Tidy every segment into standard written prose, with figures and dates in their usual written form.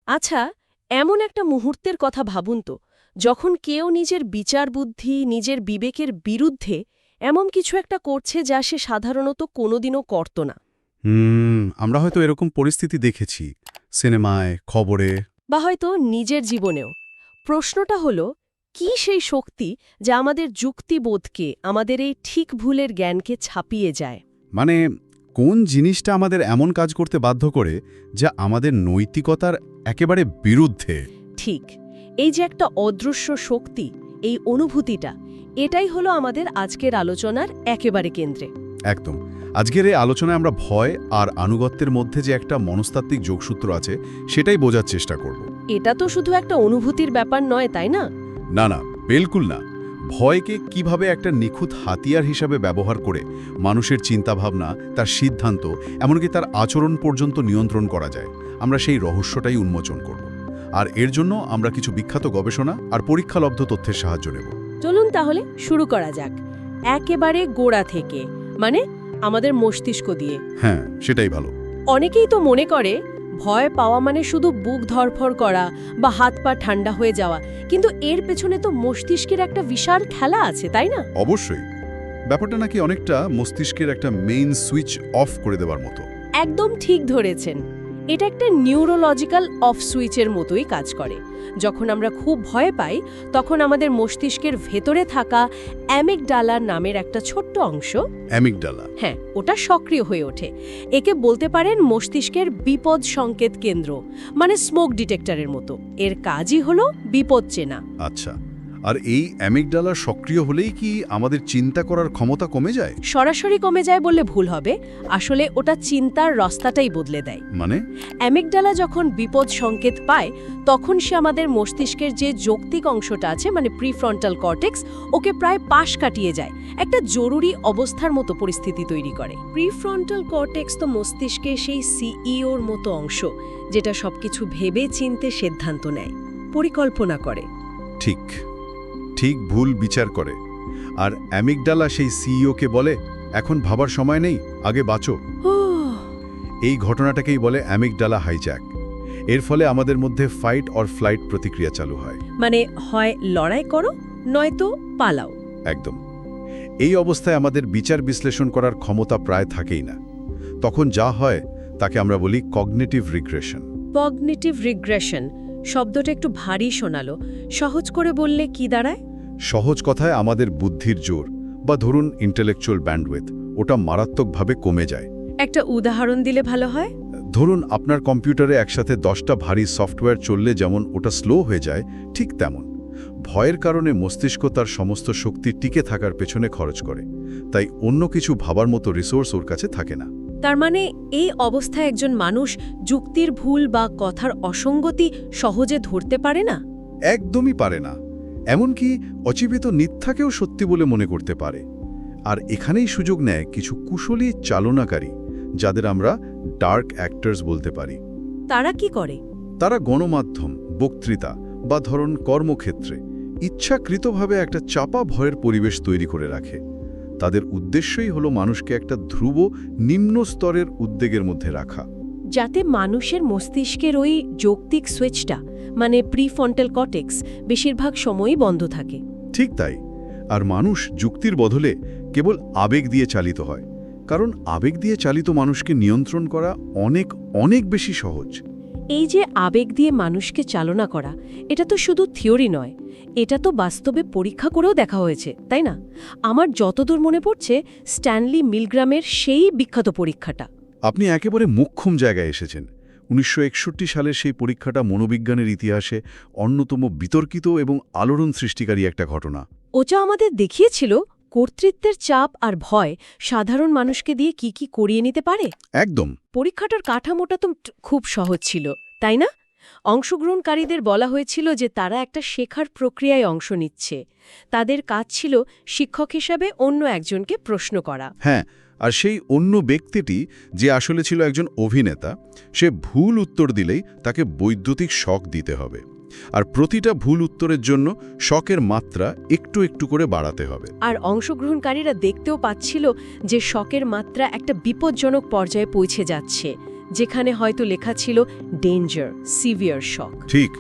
আচ্ছা, এমন একটা মুহূর্তের কথা ভাবুন তো, যখন কেউ নিজের বিচার বুদ্ধি, নিজের বিবেকের বিরুদ্ধে এমন কিছু একটা করছে যা সে সাধারণত কোনোদিনও করত না। আমরা হয়তো এরকম পরিস্থিতি দেখেছি সিনেমায়, খবরে। বা হয়তো নিজের জীবনেও। প্রশ্নটা হলো, কি সেই শক্তি যা আমাদের যুক্তিবোধকে, আমাদের এই ঠিক ভুলের জ্ঞানকে ছাপিয়ে যায়? মানে কোন জিনিসটা আমাদের এমন কাজ করতে বাধ্য করে যা আমাদের নৈতিকতার একেবারে বিরুদ্ধে? ঠিক, এই যে একটা অদৃশ্য শক্তি, এই অনুভূতিটা, এটাই হলো আমাদের আজকের আলোচনার একেবারে কেন্দ্রে। একদম। আজকের এই আলোচনায় আমরা ভয় আর আনুগত্যের মধ্যে যে একটা মনস্তাত্ত্বিক যোগসূত্র আছে সেটাই বোঝার চেষ্টা করব। এটা তো শুধু একটা অনুভূতির ব্যাপার নয়, তাই না? না না, বিলকুল না। ভয়কে কিভাবে একটা নিখুঁত হাতিয়ার হিসাবে ব্যবহার করে মানুষের চিন্তাভাবনা, তার সিদ্ধান্ত, এমনকি তার আচরণ পর্যন্ত নিয়ন্ত্রণ করা যায়, আমরা সেই রহস্যটাই উন্মোচন করব। আর এর জন্য আমরা কিছু বিখ্যাত গবেষণা আর পরীক্ষালব্ধ তথ্যের সাহায্য নেব। চলুন তাহলে শুরু করা যাক, একেবারে গোড়া থেকে, মানে আমাদের মস্তিষ্ক দিয়ে। হ্যাঁ, সেটাই ভালো। অনেকেই তো মনে করে ভয় পাওয়া মানে শুধু বুক ধড়ফড় করা বা হাত পা ঠান্ডা হয়ে যাওয়া, কিন্তু এর পেছনে তো মস্তিষ্কের একটা বিশাল খেলা আছে, তাই না? অবশ্যই। ব্যাপারটা নাকি অনেকটা মস্তিষ্কের একটা মেইন সুইচ অফ করে দেওয়ার মতো। একদম ঠিক ধরেছেন। এটা একটা নিউরোলজিক্যাল অফ সুইচের মতোই কাজ করে। যখন আমরা খুব ভয় পাই, তখন আমাদের মস্তিষ্কের ভেতরে থাকা অ্যামিগডালা নামের একটা ছোট্ট অংশ, অ্যামিগডালা, হ্যাঁ, ওটা সক্রিয় হয়ে ওঠে। একে বলতে পারেন মস্তিষ্কের বিপদ সংকেত কেন্দ্র, মানে স্মোক ডিটেক্টরের মতো। এর কাজই হলো বিপদ চেনা। আচ্ছা। আর এই অ্যামিগডালা সক্রিয় হলেই কি আমাদের চিন্তা করার ক্ষমতা কমে যায়? সরাসরি কমে যায় বললে ভুল হবে, আসলে ওটা চিন্তার রাস্তাটাই বদলে দেয়। মানে? অ্যামিগডালা যখন বিপদ সংকেত পায়, তখন সে আমাদের মস্তিষ্কের যে যৌক্তিক অংশটা আছে, মানে প্রিফ্রন্টাল কর্টেক্স, ওকে প্রায় পাশ কাটিয়ে যায়, একটা জরুরি অবস্থার মতো পরিস্থিতি তৈরি করে। প্রিফ্রন্টাল কর্টেক্স তো মস্তিষ্কে সেই সিইওর মতো অংশ, যেটা সবকিছু ভেবে চিনতে সিদ্ধান্ত নেয়, পরিকল্পনা করে। ঠিক ঠিক ভুল বিচার করে। আর অ্যামিগডালা সেই সিইওকে বলে, এখন ভাবার সময় নেই, আগে বাঁচো। এই ঘটনাটাকেই বলে অ্যামিগডালা হাইজ্যাক। এর ফলে আমাদের মধ্যে ফাইট অর ফ্লাইট প্রতিক্রিয়া চালু হয়। মানে হয় লড়াই করো, নয়তো পালাও। একদম। এই অবস্থায় আমাদের বিচার বিশ্লেষণ করার ক্ষমতা প্রায় থাকেই না। তখন যা হয় তাকে আমরা বলি কগনিটিভ রিগ্রেশন। কগনিটিভ রিগ্রেশন শব্দটা একটু ভারী শোনালো, সহজ করে বললে কি দাঁড়ায়? সহজ কথায় আমাদের বুদ্ধির জোর, বা ধরুন ইন্টেলেকচুয়াল ব্যান্ডউইথ, ওটা মারাত্মকভাবে কমে যায়। একটা উদাহরণ দিলে ভালো হয়। ধরুন আপনার কম্পিউটারে একসাথে 10টা ভারী সফটওয়্যার চললে যেমন ওটা স্লো হয়ে যায়, ঠিক তেমন ভয়ের কারণে মস্তিষ্ক তার সমস্ত শক্তি টিকে থাকার পেছনে খরচ করে। তাই অন্য কিছু ভাবার মতো রিসোর্স ওর কাছে থাকে না। তার মানে এই অবস্থায় একজন মানুষ যুক্তির ভুল বা কথার অসঙ্গতি সহজে ধরতে পারে না? একদমই পারে না। এমনকি অচিবিত মিথ্যাকেও সত্যি বলে মনে করতে পারে। আর এখানেই সুযোগ নেয় কিছু কুশলী চালনাকারী, যাদের আমরা ডার্ক অ্যাক্টরস বলতে পারি। তারা কি করে? তারা গণমাধ্যম, বক্তৃতা বা ধরুন কর্মক্ষেত্রে ইচ্ছাকৃতভাবে একটা চাপা ভয়ের পরিবেশ তৈরি করে রাখে। তাদের উদ্দেশ্যই হলো মানুষকে একটা ধ্রুব নিম্ন স্তরের উদ্বেগের মধ্যে রাখা, যাতে মানুষের মস্তিষ্কের ওই যৌক্তিক সুইচটা, মানে প্রিফ্রন্টাল কর্টেক্স, বেশিরভাগ সময়ই বন্ধ থাকে। ঠিক তাই। আর মানুষ যুক্তির বদলে কেবল আবেগ দিয়ে চালিত হয়, কারণ আবেগ দিয়ে চালিত মানুষকে নিয়ন্ত্রণ করা অনেক অনেক বেশি সহজ। এই যে আবেগ দিয়ে মানুষকে চালনা করা, এটা তো শুধু থিওরি নয়, এটা তো বাস্তবে পরীক্ষা করেও দেখা হয়েছে, তাই না? আমার যতদূর মনে পড়ছে, স্ট্যানলি মিলগ্রামের সেই বিখ্যাত পরীক্ষাটা। আপনি একেবারে মোক্ষম জায়গায় এসেছেন। 1961 সালের সেই পরীক্ষাটা মনোবিজ্ঞানের ইতিহাসে অন্যতম বিতর্কিত এবং আলোড়ন সৃষ্টিকারী একটা ঘটনা। ওটা আমাদের দেখিয়েছিল কর্তৃত্বের চাপ আর ভয় সাধারণ মানুষকে দিয়ে কি কি করিয়ে নিতে পারে। একদম। পরীক্ষাটার কাঠামোটা তো খুব সহজ ছিল, তাই না? অংশগ্রহণকারীদের বলা হয়েছিল যে তারা একটা শেখার প্রক্রিয়ায় অংশ নিচ্ছে। তাদের কাজ ছিল শিক্ষক হিসাবে অন্য একজনকে প্রশ্ন করা। হ্যাঁ, আর সেই অন্য ব্যক্তিটি, যে আসলে ছিল একজন অভিনেতা, সে ভুল উত্তর দিলেই তাকে বৈদ্যুতিক শক দিতে হবে। আর প্রতিটা ভুল উত্তরের জন্য শকের মাত্রা একটু একটু করে বাড়াতে হবে। আর অংশগ্রহণকারীরা দেখতেও পাচ্ছিল যে শকের মাত্রা একটা বিপজ্জনক পর্যায়ে পৌঁছে যাচ্ছে, যেখানে হয়তো লেখা ছিল ডেঞ্জার, সিভিয়ার শক। ঠিক।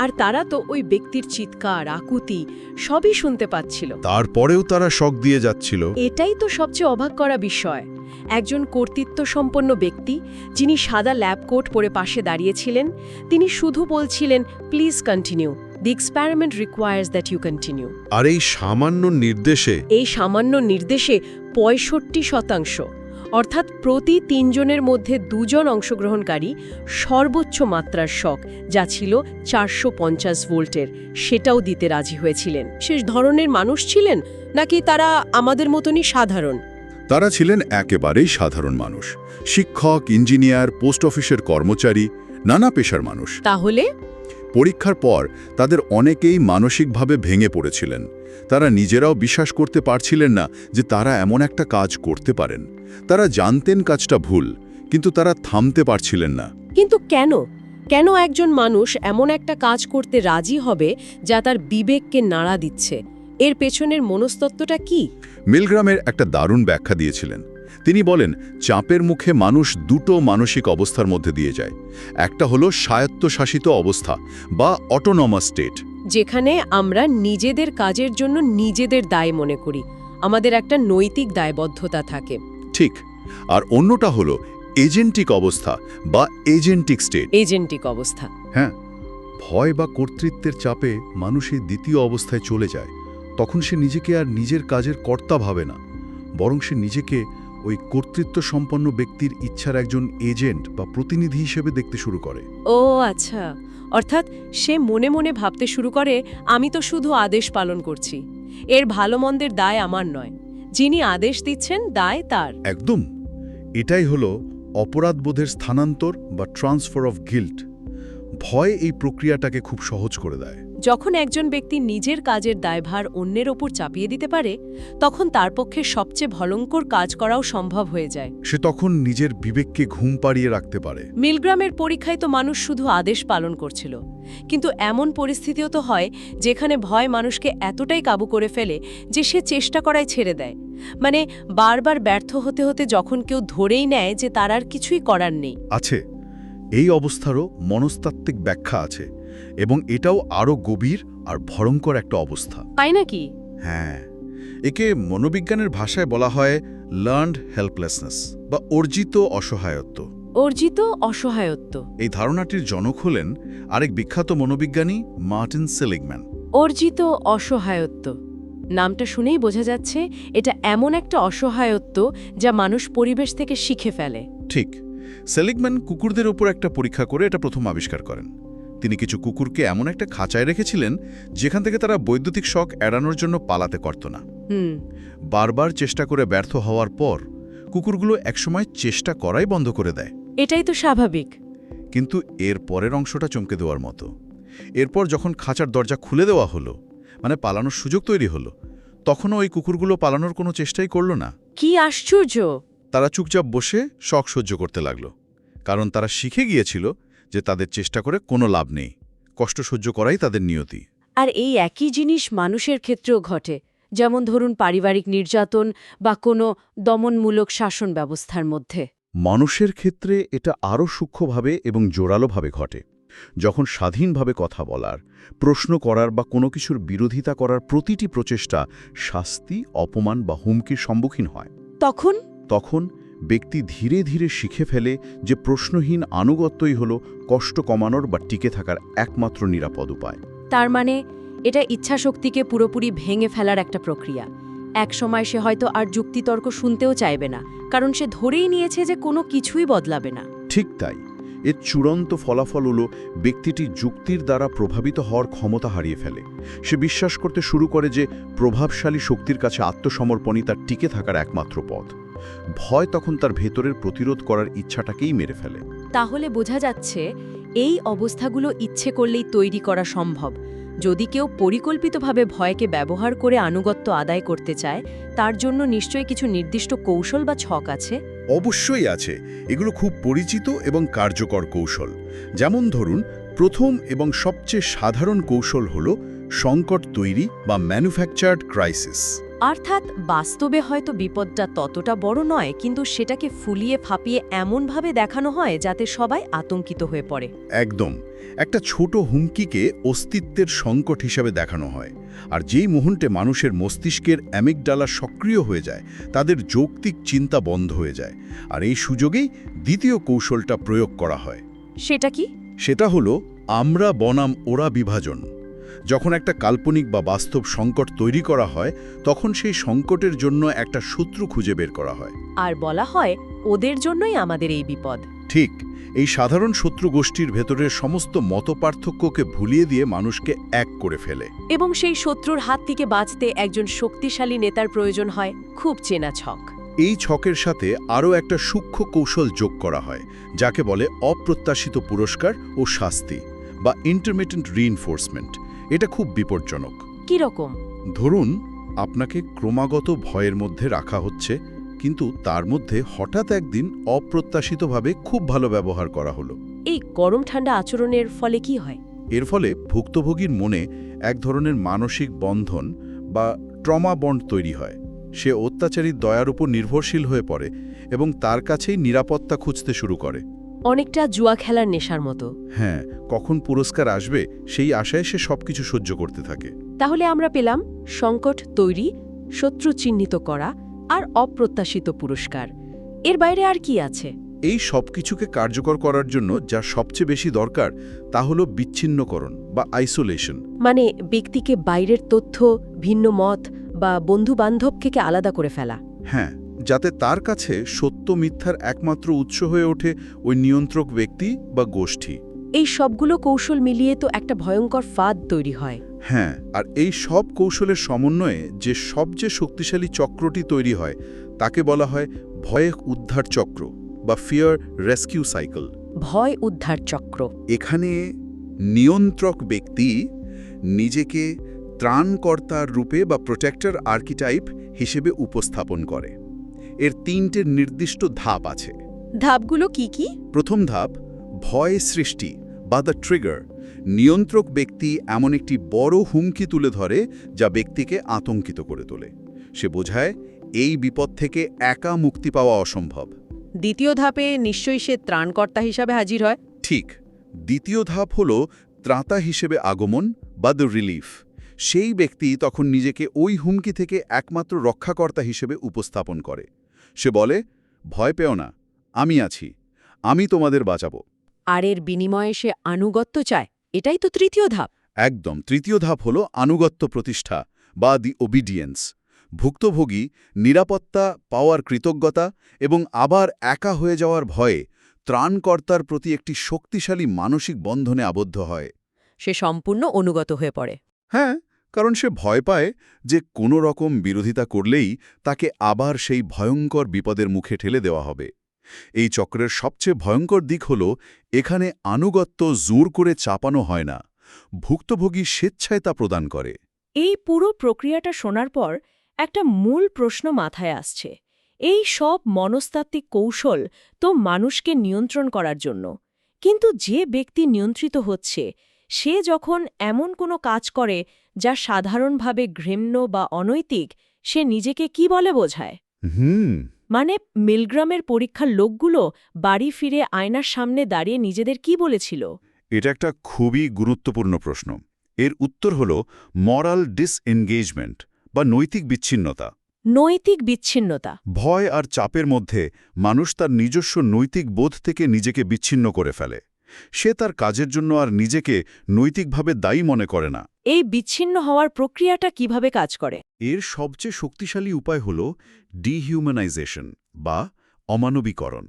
আর তারা তো ওই ব্যক্তির চিৎকার, আকুতি সবই শুনতে পাচ্ছিল। তারপরেও তারা শক দিয়ে যাচ্ছিল। এটাই তো সবচেয়ে অবাক করা বিষয়। একজন কর্তৃত্বসম্পন্ন ব্যক্তি, যিনি সাদা ল্যাব কোট পরে পাশে দাঁড়িয়েছিলেন, তিনি শুধু বলছিলেন, please continue, the experiment requires that you continue. আর এই সামান্য নির্দেশে এই সামান্য নির্দেশে 65%, অর্থাৎ প্রতি 3 জনের মধ্যে 2 জন অংশগ্রহণকারী সর্বোচ্চ মাত্রার শক, যা ছিল 450 ভোল্টের, সেটাও দিতে রাজি হয়েছিলেন। শেষ ধরনের মানুষ ছিলেন নাকি তারা আমাদের মতনই সাধারণ? তারা ছিলেন একেবারেই সাধারণ মানুষ। শিক্ষক, ইঞ্জিনিয়ার, পোস্ট অফিসের কর্মচারী, নানা পেশার মানুষ। তাহলে পরীক্ষার পর তাদের অনেকেই মানসিকভাবে ভেঙে পড়েছিলেন। তারা নিজেরাও বিশ্বাস করতে পারছিলেন না যে তারা এমন একটা কাজ করতে পারেন। তারা জানতেন কাজটা ভুল, কিন্তু তারা থামতে পারছিলেন না। কিন্তু কেন? কেন একজন মানুষ এমন একটা কাজ করতে রাজি হবে যা তার বিবেককে নাড়া দিচ্ছে? এর পেছনের মনস্তত্ত্বটা কি? মিলগ্রামের একটা দারুণ ব্যাখ্যা দিয়েছিলেন। তিনি বলেন, চাপের মুখে মানুষ দুটো মানসিক অবস্থার মধ্যে দিয়ে যায়। একটা হলো স্বায়ত্তশাসিত অবস্থা বা অটোনমাস স্টেট, যেখানে আমরা নিজেদের কাজের জন্য নিজেদের দায় মনে করি, আমাদের একটা নৈতিক দায়বদ্ধতা থাকে। ঠিক। আর অন্যটা হলো এজেন্টিক অবস্থা বা এজেন্টিক স্টেট। এজেন্টিক অবস্থা। হ্যাঁ, ভয় বা কর্তৃত্বের চাপে মানুষ এই দ্বিতীয় অবস্থায় চলে যায়। তখন সে নিজেকে আর নিজের কাজের কর্তা ভাবে না, বরং সে নিজেকে ওই কর্তৃত্ব সম্পন্ন ব্যক্তির ইচ্ছার একজন এজেন্ট বা প্রতিনিধি হিসেবে দেখতে শুরু করে। ও আচ্ছা, অর্থাৎ সে মনে মনে ভাবতে শুরু করে, আমি তো শুধু আদেশ পালন করছি, এর ভালো মন্দের দায় আমার নয়, যিনি আদেশ দিচ্ছেন দায় তার। একদম। এটাই হলো অপরাধবোধের স্থানান্তর বা ট্রান্সফার অফ গিল্ট। ভয় এই প্রক্রিয়াটাকে খুব সহজ করে দেয়। যখন একজন ব্যক্তি নিজের কাজের দায়ভার অন্যের ওপর চাপিয়ে দিতে পারে, তখন তার পক্ষে সবচেয়ে ভয়ঙ্কর কাজ করাও সম্ভব হয়ে যায়। সে তখন নিজের বিবেককে ঘুম পাড়িয়ে রাখতে পারে। মিলগ্রামের পরীক্ষায় তো মানুষ শুধু আদেশ পালন করছিল, কিন্তু এমন পরিস্থিতিও তো হয় যেখানে ভয় মানুষকে এতটাই কাবু করে ফেলে যে সে চেষ্টা করাই ছেড়ে দেয়। মানে বারবার ব্যর্থ হতে হতে যখন কেউ ধরেই নেয় যে তার আর কিছুই করার নেই। আছে, এই অবস্থারও মনস্তাত্ত্বিক ব্যাখ্যা আছে, এবং এটাও আরও গভীর আর ভয়ঙ্কর একটা অবস্থা। তাই নাকি? হ্যাঁ, একে মনোবিজ্ঞানের ভাষায় বলা হয় লার্নড হেল্পলেসনেস বা অর্জিত অসহায়ত্ব। অর্জিত অসহায়ত্ব। এই ধারণাটির জনক হলেন আরেক বিখ্যাত মনোবিজ্ঞানী মার্টিন সেলিগম্যান। অর্জিত অসহায়ত্ব নামটা শুনেই বোঝা যাচ্ছে এটা এমন একটা অসহায়ত্ব যা মানুষ পরিবেশ থেকে শিখে ফেলে। ঠিক। সেলিগম্যান কুকুরদের ওপর একটা পরীক্ষা করে এটা প্রথম আবিষ্কার করেন। তিনি কিছু কুকুরকে এমন একটা খাঁচায় রেখেছিলেন যেখান থেকে তারা বৈদ্যুতিক শক এড়ানোর জন্য পালাতে পারত না। বারবার চেষ্টা করে ব্যর্থ হওয়ার পর কুকুরগুলো একসময় চেষ্টা করাই বন্ধ করে দেয়। এটাই তো স্বাভাবিক। কিন্তু এর পরের অংশটা চমকে দেওয়ার মতো। এরপর যখন খাঁচার দরজা খুলে দেওয়া হলো, মানে পালানোর সুযোগ তৈরি হলো, তখনও ওই কুকুরগুলো পালানোর কোনো চেষ্টাই করল না। কি আশ্চর্য! তারা চুপচাপ বসে শক সহ্য করতে লাগলো, কারণ তারা শিখে গিয়েছিল যে তাদের চেষ্টা করে কোনো লাভ নেই, কষ্ট সহ্য করাই তাদের নিয়তি। আর এই একই জিনিস মানুষের ক্ষেত্রেও ঘটে, যেমন ধরুন পারিবারিক নির্যাতন বা কোনো দমনমূলক শাসন ব্যবস্থার মধ্যে। মানুষের ক্ষেত্রে এটা আরও সূক্ষ্মভাবে এবং জোরালোভাবে ঘটে, যখন স্বাধীনভাবে কথা বলার, প্রশ্ন করার বা কোনো কিছুর বিরোধিতা করার প্রতিটি প্রচেষ্টা শাস্তি, অপমান বা হুমকির সম্মুখীন হয়। তখন ব্যক্তি ধীরে ধীরে শিখে ফেলে যে প্রশ্নহীন আনুগত্যই হল কষ্ট কমানোর বা টিকে থাকার একমাত্র নিরাপদ উপায়। তার মানে এটা ইচ্ছাশক্তিকে পুরোপুরি ভেঙে ফেলার একটা প্রক্রিয়া। এক সময় সে হয়তো আর যুক্তিতর্ক শুনতেও চাইবে না, কারণ সে ধরেই নিয়েছে যে কোনো কিছুই বদলাবে না। ঠিক তাই। এর চূড়ান্ত ফলাফল হল ব্যক্তিটি যুক্তির দ্বারা প্রভাবিত হওয়ার ক্ষমতা হারিয়ে ফেলে। সে বিশ্বাস করতে শুরু করে যে প্রভাবশালী শক্তির কাছে আত্মসমর্পণই তার টিকে থাকার একমাত্র পথ। ভয় তখন তার ভেতরের প্রতিরোধ করার ইচ্ছাটাকেই মেরে ফেলে। তাহলে বোঝা যাচ্ছে এই অবস্থাগুলো ইচ্ছে করলেই তৈরি করা সম্ভব। যদি কেউ পরিকল্পিতভাবে ভয়কে ব্যবহার করে আনুগত্য আদায় করতে চায়, তার জন্য নিশ্চয়ই কিছু নির্দিষ্ট কৌশল বা ছক আছে। অবশ্যই আছে। এগুলো খুব পরিচিত এবং কার্যকর কৌশল। যেমন ধরুন, প্রথম এবং সবচেয়ে সাধারণ কৌশল হল সংকট তৈরি বা ম্যানুফ্যাকচার্ড ক্রাইসিস। অর্থাৎ বাস্তবে হয়তো বিপদটা ততটা বড় নয়, কিন্তু সেটাকে ফুলিয়ে ফাঁপিয়ে এমনভাবে দেখানো হয় যাতে সবাই আতঙ্কিত হয়ে পড়ে। একদম। একটা ছোট হুমকিকে অস্তিত্বের সংকট হিসাবে দেখানো হয়, আর যেই মুহূর্তে মানুষের মস্তিষ্কের অ্যামিগডালা সক্রিয় হয়ে যায়, তাদের যৌক্তিক চিন্তা বন্ধ হয়ে যায়। আর এই সুযোগেই দ্বিতীয় কৌশলটা প্রয়োগ করা হয়। সেটা কি? সেটা হলো আমরা বনাম ওরা বিভাজন। যখন একটা কাল্পনিক বা বাস্তব সংকট তৈরি করা হয়, তখন সেই সংকটের জন্য একটা শত্রু খুঁজে বের করা হয়। আর বলা হয় ওদের জন্যই আমাদের এই বিপদ। ঠিক, এই সাধারণ শত্রু গোষ্ঠীর ভেতরের সমস্ত মতপার্থক্যকে ভুলিয়ে দিয়ে মানুষকে এক করে ফেলে। এবং সেই শত্রুর হাত থেকে বাঁচতে একজন শক্তিশালী নেতার প্রয়োজন হয়। খুব চেনা ছক। এই ছকের সাথে আরও একটা সূক্ষ্ম কৌশল যোগ করা হয়, যাকে বলে অপ্রত্যাশিত পুরস্কার ও শাস্তি বা ইন্টারমিটেন্ট রিইনফোর্সমেন্ট। এটা খুব বিপজ্জনক। কি রকম? ধরুন, আপনাকে ক্রমাগত ভয়ের মধ্যে রাখা হচ্ছে, কিন্তু তার মধ্যে হঠাৎ একদিন অপ্রত্যাশিতভাবে খুব ভালো ব্যবহার করা হলো। এই গরম ঠান্ডা আচরণের ফলে কি হয়? এর ফলে ভুক্তভোগীর মনে এক ধরনের মানসিক বন্ধন বা ট্রমা বন্ড তৈরি হয়। সে অত্যাচারীর দয়ার উপর নির্ভরশীল হয়ে পড়ে এবং তার কাছেই নিরাপত্তা খুঁজতে শুরু করে। অনেকটা জুয়া খেলার নেশার মতো। হ্যাঁ, কখন পুরস্কার আসবে সেই আশায় সে সবকিছু সহ্য করতে থাকে। তাহলে আমরা পেলাম সংকট তৈরি, শত্রু চিহ্নিত করা আর অপ্রত্যাশিত পুরস্কার। এর বাইরে আর কি আছে? এই সব কিছুকে কার্যকর করার জন্য যা সবচেয়ে বেশি দরকার তা হলো বিচ্ছিন্নকরণ বা আইসোলেশন। মানে ব্যক্তিকে বাইরের তথ্য, ভিন্ন মত বা বন্ধু-বান্ধব থেকে আলাদা করে ফেলা। হ্যাঁ, যাতে তার কাছে সত্য মিথ্যার একমাত্র উৎস হয়ে ওঠে ওই নিয়ন্ত্রক ব্যক্তি বা গোষ্ঠী। এই সবগুলো কৌশল মিলিয়ে তো একটা ভয়ঙ্কর ফাঁদ তৈরি হয়। হ্যাঁ, আর এই সব কৌশলের সমন্বয়ে যে সবচেয়ে শক্তিশালী চক্রটি তৈরি হয় তাকে বলা হয় ভয় উদ্ধার চক্র বা ফিয়ার রেস্কিউ সাইকেল। ভয় উদ্ধার চক্র। এখানে নিয়ন্ত্রক ব্যক্তি নিজেকে ত্রাণকর্তার রূপে বা প্রোটেক্টর আর্কিটাইপ হিসেবে উপস্থাপন করে। এর তিনটে নির্দিষ্ট ধাপ আছে। ধাপগুলো কি কি? প্রথম ধাপ ভয় সৃষ্টি বা দ্য ট্রিগার। নিয়ন্ত্রক ব্যক্তি এমন একটি বড় হুমকি তুলে ধরে যা ব্যক্তিকে আতঙ্কিত করে তোলে। সে বোঝায় এই বিপদ থেকে একা মুক্তি পাওয়া অসম্ভব। দ্বিতীয় ধাপে নিশ্চয়ই সে ত্রাণকর্তা হিসাবে হাজির হয়। ঠিক। দ্বিতীয় ধাপ হল ত্রাতা হিসেবে আগমন বা দ্য রিলিফ। সেই ব্যক্তি তখন নিজেকে ওই হুমকি থেকে একমাত্র রক্ষাকর্তা হিসেবে উপস্থাপন করে। সে বলে, ভয় পেও না, আমি আছি, আমি তোমাদের বাঁচাবো। আর এর বিনিময়ে সে আনুগত্য চায়। এটাই তো তৃতীয় ধাপ। একদম। তৃতীয় ধাপ হল আনুগত্য প্রতিষ্ঠা বা দি ওবিডিয়েন্স। ভুক্তভোগী নিরাপত্তা পাওয়ার কৃতজ্ঞতা এবং আবার একা হয়ে যাওয়ার ভয়ে ত্রাণকর্তার প্রতি একটি শক্তিশালী মানসিক বন্ধনে আবদ্ধ হয়। সে সম্পূর্ণ অনুগত হয়ে পড়ে। হ্যাঁ, কারণ সে ভয় পায় যে কোনো রকম বিরোধিতা করলেই তাকে আবার সেই ভয়ঙ্কর বিপদের মুখে ঠেলে দেওয়া হবে। এই চক্রের সবচেয়ে ভয়ঙ্কর দিক হল এখানে আনুগত্য জোর করে চাপানো হয় না, ভুক্তভোগী স্বেচ্ছায় তা প্রদান করে। এই পুরো প্রক্রিয়াটা শোনার পর একটা মূল প্রশ্ন মাথায় আসছে। এই সব মনস্তাত্ত্বিক কৌশল তো মানুষকে নিয়ন্ত্রণ করার জন্য, কিন্তু যে ব্যক্তি নিয়ন্ত্রিত হচ্ছে সে যখন এমন কোনো কাজ করে যা সাধারণভাবে ঘৃণ্য বা অনৈতিক, সে নিজেকে কি বলে বোঝায়? মানে মিলগ্রামের পরীক্ষার লোকগুলো বাড়ি ফিরে আয়নার সামনে দাঁড়িয়ে নিজেদের কি বলেছিল? এটা একটা খুবই গুরুত্বপূর্ণ প্রশ্ন। এর উত্তর হল মরাল ডিসএনগেজমেন্ট বা নৈতিক বিচ্ছিন্নতা। নৈতিক বিচ্ছিন্নতা। ভয় আর চাপের মধ্যে মানুষ তার নিজস্ব নৈতিক বোধ থেকে নিজেকে বিচ্ছিন্ন করে ফেলে। সে তার কাজের জন্য আর নিজেকে নৈতিকভাবে দায়ী মনে করে না। এই বিচ্ছিন্ন হওয়ার প্রক্রিয়াটা কিভাবে কাজ করে? এর সবচেয়ে শক্তিশালী উপায় হল ডিহিউম্যানাইজেশন বা অমানবীকরণ।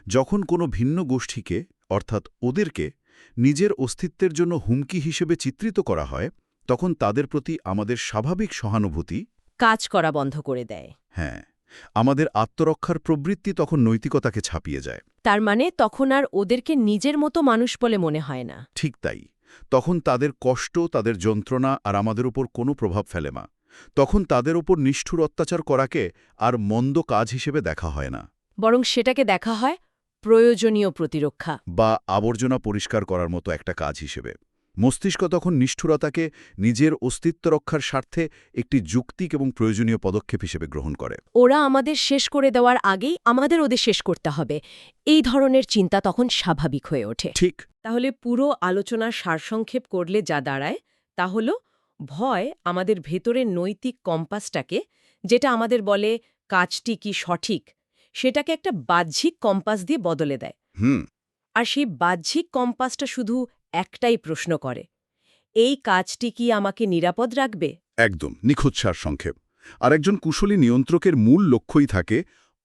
যখন কোনো ভিন্ন গোষ্ঠীকে, অর্থাৎ ওদেরকে, নিজের অস্তিত্বের জন্য হুমকি হিসেবে চিত্রিত করা হয়, তখন তাদের প্রতি আমাদের স্বাভাবিক সহানুভূতি কাজ করা বন্ধ করে দেয়। হ্যাঁ, আমাদের আত্মরক্ষার প্রবৃত্তি তখন নৈতিকতাকে ছাপিয়ে যায়। তার মানে তখন আর ওদেরকে নিজের মতো মানুষ বলে মনে হয় না। ঠিক তাই। তখন তাদের কষ্ট, তাদের যন্ত্রণা আর আমাদের উপর কোনো প্রভাব ফেলে না। তখন তাদের উপর নিষ্ঠুর অত্যাচার করাকে আর মন্দ কাজ হিসেবে দেখা হয় না, বরং সেটাকে দেখা হয় প্রয়োজনীয় প্রতিরক্ষা বা আবর্জনা পরিষ্কার করার মতো একটা কাজ হিসেবে। মস্তিষ্ক তখন নিষ্ঠুরতাকে নিজের অস্তিত্ব রক্ষার স্বার্থে একটি যুক্তিক এবং প্রয়োজনীয় পদক্ষেপ হিসেবে গ্রহণ করে। ওরা আমাদের শেষ করে দেওয়ার আগেই আমাদের ওদের শেষ করতে হবে, এই ধরনের চিন্তা তখন স্বাভাবিক হয়ে ওঠে। ঠিক। তাহলে পুরো আলোচনার সারসংক্ষেপ করলে যা দাঁড়ায় তা হল ভয় আমাদের ভেতরের নৈতিক কম্পাসটাকে, যেটা আমাদের বলে কাজটি কি সঠিক, সেটাকে একটা বাহ্যিক কম্পাস দিয়ে বদলে দেয়। হুম। আর সেই বাহ্যিক কম্পাসটা শুধু একটাই প্রশ্ন করে, এই কাজটি কি আমাকে নিরাপদ রাখবে? একদম নিখুঁত সারসংক্ষেপ। আর একজন কুশলী নিয়ন্ত্রকের মূল লক্ষ্যই থাকে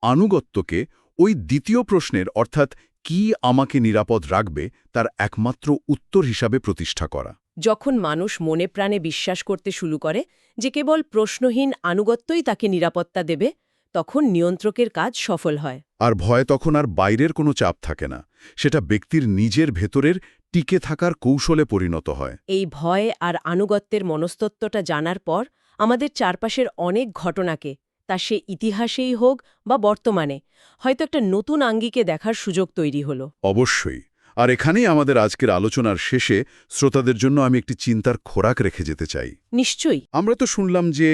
আনুগত্যকে ওই দ্বিতীয় প্রশ্নের, অর্থাৎ কি আমাকে নিরাপদ রাখবে, তার একমাত্র উত্তর হিসাবে প্রতিষ্ঠা করা। যখন মানুষ মনে প্রাণে বিশ্বাস করতে শুরু করে যে কেবল প্রশ্নহীন আনুগত্যই তাকে নিরাপত্তা দেবে, তখন নিয়ন্ত্রকের কাজ সফল হয়। আর ভয় তখন আর বাইরের কোনো চাপ থাকে না, সেটা ব্যক্তির নিজের ভেতরের টিকে থাকার কৌশলে পরিণত হয়। এই ভয় আর আনুগত্যের মনস্তত্ত্বটা জানার পর আমাদের চারপাশের অনেক ঘটনাকে, তা সে ইতিহাসেই হোক বা বর্তমানে, হয়তো একটা নতুন আঙ্গিকে দেখার সুযোগ তৈরি হলো। অবশ্যই। আর এখানেই আমাদের আজকের আলোচনার শেষে শ্রোতাদের জন্য আমি একটি চিন্তার খোরাক রেখে যেতে চাই। নিশ্চয়ই। আমরা তো শুনলাম যে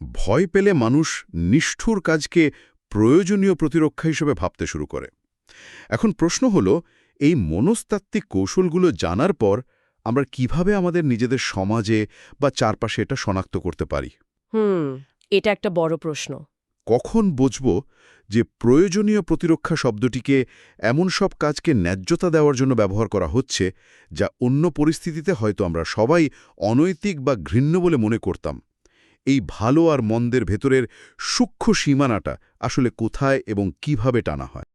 ভয় পেলে মানুষ নিষ্ঠুর কাজকে প্রয়োজনীয় প্রতিরক্ষা হিসেবে ভাবতে শুরু করে। এখন প্রশ্ন হলো, এই মনস্তাত্ত্বিক কৌশলগুলো জানার পর আমরা কিভাবে আমাদের নিজেদের সমাজে বা চারপাশে এটা শনাক্ত করতে পারি? এটা একটা বড় প্রশ্ন। কখন বুঝব যে প্রয়োজনীয় প্রতিরক্ষা শব্দটিকে এমন সব কাজকে ন্যায্যতা দেওয়ার জন্য ব্যবহার করা হচ্ছে যা অন্য পরিস্থিতিতে হয়তো আমরা সবাই অনৈতিক বা ঘৃণ্য বলে মনে করতাম? এই ভালো আর মন্দের ভেতরের সূক্ষ্ম সীমানাটা আসলে কোথায় এবং কিভাবে টানা হয়?